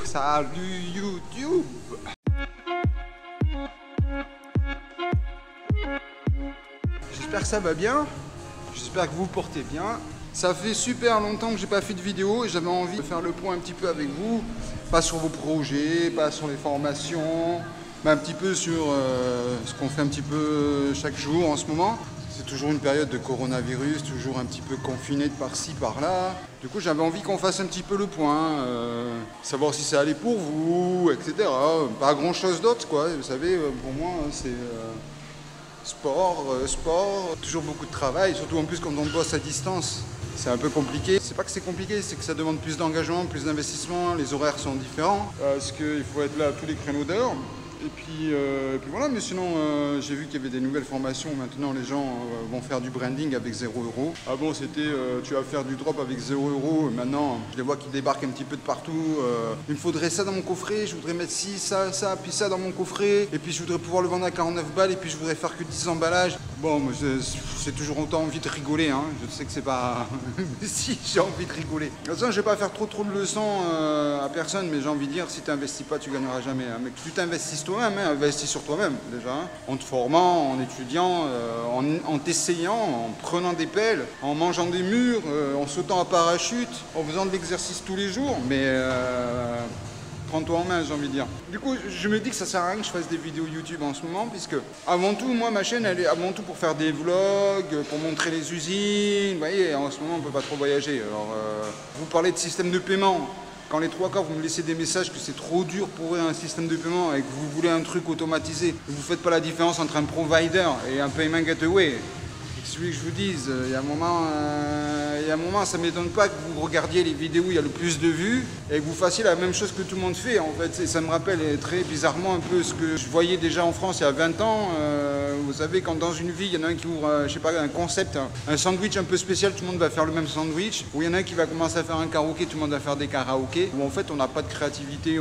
Salut YouTube. J'espère que ça va bien. J'espère que vous portez bien. Ça fait super longtemps que j'ai pas fait de vidéo et j'avais envie de faire le point un petit peu avec vous. Pas sur vos projets, pas sur les formations, mais un petit peu sur ce qu'on fait un petit peu chaque jour en ce moment. C'est toujours une période de coronavirus, toujours un petit peu confiné de par-ci, par-là. Du coup, j'avais envie qu'on fasse un petit peu le point, savoir si ça allait pour vous, etc. Pas grand-chose d'autre, quoi. Vous savez, pour moi, c'est sport, toujours beaucoup de travail, surtout en plus quand on bosse à distance. C'est un peu compliqué. C'est pas que c'est compliqué, c'est que ça demande plus d'engagement, plus d'investissement. Les horaires sont différents parce qu'il faut être là à tous les créneaux d'heure. Et puis voilà, mais sinon j'ai vu qu'il y avait des nouvelles formations. Maintenant les gens vont faire du branding avec 0 €. Avant c'était tu vas faire du drop avec 0 €. Maintenant je les vois qui débarquent un petit peu de partout. Il me faudrait ça dans mon coffret, je voudrais mettre ci, ça, puis ça dans mon coffret. Et puis je voudrais pouvoir le vendre à 49 balles et puis je voudrais faire que 10 emballages. Bon, moi j'ai toujours autant envie de rigoler, hein. Je sais que c'est pas... mais si, j'ai envie de rigoler. De toute façon, je vais pas faire trop de leçons à personne, mais j'ai envie de dire, si tu n'investis pas, tu gagneras jamais. Hein. Mais que tu t'investisses toi-même, hein, investis sur toi-même déjà, hein. En te formant, en étudiant, en t'essayant, en prenant des pelles, en mangeant des murs, en sautant à parachute, en faisant de l'exercice tous les jours, mais prends-toi en main, j'ai envie de dire. Du coup, je me dis que ça sert à rien que je fasse des vidéos YouTube en ce moment, puisque avant tout, moi, ma chaîne, elle est avant tout pour faire des vlogs, pour montrer les usines. Vous voyez, en ce moment, on ne peut pas trop voyager. Alors, vous parlez de système de paiement. Quand les 3 quarts, vous me laissez des messages que c'est trop dur pour un système de paiement et que vous voulez un truc automatisé, vous ne faites pas la différence entre un provider et un payment gateway. Celui que je vous dise, il y a un moment, ça ne m'étonne pas que vous regardiez les vidéos où il y a le plus de vues et que vous fassiez la même chose que tout le monde fait. En fait, ça me rappelle très bizarrement un peu ce que je voyais déjà en France il y a 20 ans. Vous savez, quand dans une vie, il y en a un qui ouvre, je sais pas, un concept, un sandwich un peu spécial, tout le monde va faire le même sandwich. Ou il y en a un qui va commencer à faire un karaoké, tout le monde va faire des karaokés. Où en fait, on n'a pas de créativité,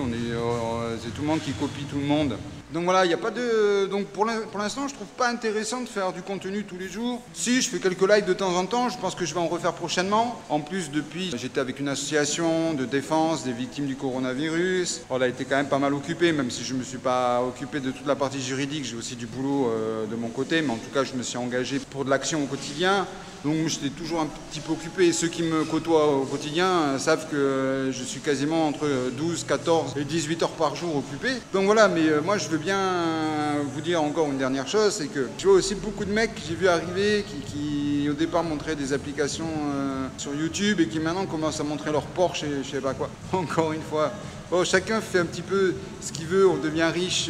c'est tout le monde qui copie tout le monde. Donc voilà, il n'y a pas de... Donc pour l'instant, je trouve pas intéressant de faire du contenu tous les jours. Si, je fais quelques lives de temps en temps, je pense que je vais en refaire prochainement. En plus, depuis, j'étais avec une association de défense des victimes du coronavirus. On a été quand même pas mal occupé, même si je ne me suis pas occupé de toute la partie juridique, j'ai aussi du boulot de mon côté, mais en tout cas, je me suis engagé pour de l'action au quotidien. Donc j'étais toujours un petit peu occupé. Ceux qui me côtoient au quotidien savent que je suis quasiment entre 12, 14 et 18 heures par jour occupé. Donc voilà, mais moi je veux bien vous dire encore une dernière chose, c'est que je vois aussi beaucoup de mecs que j'ai vu arriver qui au départ montraient des applications sur YouTube et qui maintenant commencent à montrer leur Porsche et je sais pas quoi. Encore une fois. Bon, chacun fait un petit peu ce qu'il veut, on devient riche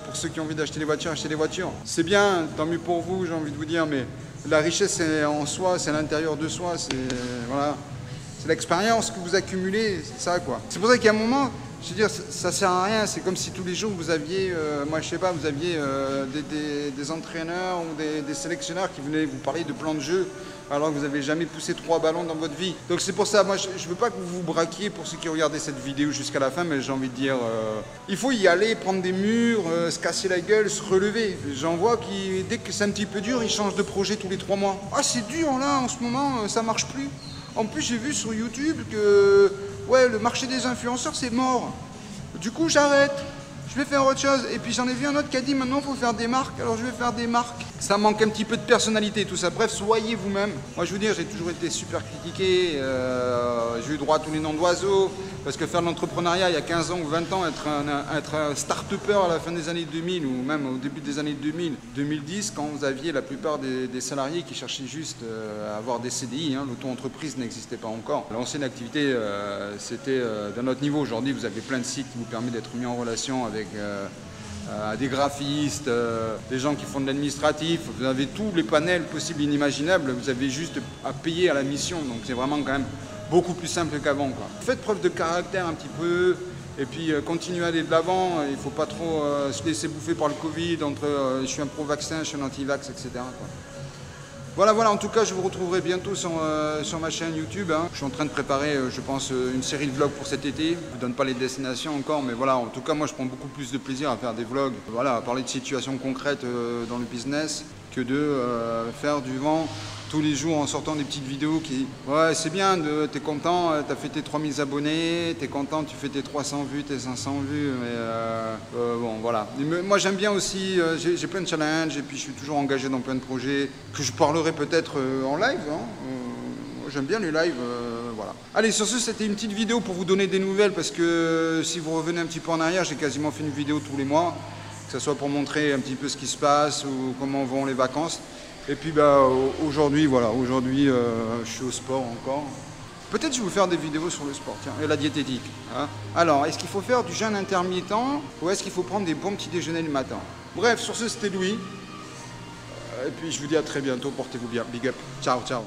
pour ceux qui ont envie d'acheter des voitures, acheter des voitures. C'est bien, tant mieux pour vous, j'ai envie de vous dire, mais la richesse c'est en soi, c'est à l'intérieur de soi, c'est voilà, c'est l'expérience que vous accumulez, c'est ça quoi. C'est pour ça qu'il y a un moment, je veux dire, ça sert à rien, c'est comme si tous les jours vous aviez, moi je sais pas, vous aviez des entraîneurs ou des sélectionneurs qui venaient vous parler de plans de jeu alors que vous n'avez jamais poussé 3 ballons dans votre vie. Donc c'est pour ça, moi je veux pas que vous vous braquiez pour ceux qui regardaient cette vidéo jusqu'à la fin, mais j'ai envie de dire, il faut y aller, prendre des murs, se casser la gueule, se relever. J'en vois qui, dès que c'est un petit peu dur, ils changent de projet tous les 3 mois. Ah c'est dur là en ce moment, ça marche plus. En plus j'ai vu sur YouTube que ouais, le marché des influenceurs c'est mort. Du coup j'arrête. Je vais faire autre chose. Et puis j'en ai vu un autre qui a dit maintenant il faut faire des marques, alors je vais faire des marques. Ça manque un petit peu de personnalité tout ça. Bref, soyez vous-même. Moi je veux dire, j'ai toujours été super critiqué. J'ai eu droit à tous les noms d'oiseaux. Parce que faire de l'entrepreneuriat il y a 15 ans ou 20 ans, être un start-upper à la fin des années 2000 ou même au début des années 2000, 2010, quand vous aviez la plupart des salariés qui cherchaient juste à avoir des CDI, hein, l'auto-entreprise n'existait pas encore. L'ancienne activité, c'était d'un autre niveau. Aujourd'hui, vous avez plein de sites qui vous permettent d'être mis en relation avec des graphistes, des gens qui font de l'administratif. Vous avez tous les panels possibles et inimaginables. Vous avez juste à payer à la mission. Donc c'est vraiment quand même beaucoup plus simple qu'avant. Faites preuve de caractère un petit peu. Et puis continuez à aller de l'avant. Il ne faut pas trop se laisser bouffer par le Covid entre je suis un pro-vaccin, je suis un anti-vax, etc. quoi. Voilà, en tout cas, je vous retrouverai bientôt sur ma chaîne YouTube. Hein. Je suis en train de préparer, je pense, une série de vlogs pour cet été. Je ne vous donne pas les destinations encore, mais voilà, en tout cas, moi, je prends beaucoup plus de plaisir à faire des vlogs, voilà, à parler de situations concrètes dans le business que de faire du vent tous les jours en sortant des petites vidéos qui... Ouais, c'est bien, t'es content, t'as fait tes 3000 abonnés, t'es content, tu fais tes 300 vues, tes 500 vues, mais bon, voilà. Moi, j'aime bien aussi, j'ai plein de challenges, et puis je suis toujours engagé dans plein de projets, que je parlerai peut-être en live, hein. J'aime bien les lives, voilà. Allez, sur ce, c'était une petite vidéo pour vous donner des nouvelles, parce que si vous revenez un petit peu en arrière, j'ai quasiment fait une vidéo tous les mois, que ce soit pour montrer un petit peu ce qui se passe, ou comment vont les vacances. Et puis aujourd'hui, voilà, aujourd'hui je suis au sport encore. Peut-être je vais vous faire des vidéos sur le sport, tiens, et la diététique. Hein. Alors, est-ce qu'il faut faire du jeûne intermittent, ou est-ce qu'il faut prendre des bons petits déjeuners le matin? Bref, sur ce, c'était Louis. Et puis je vous dis à très bientôt, portez-vous bien. Big up, ciao, ciao.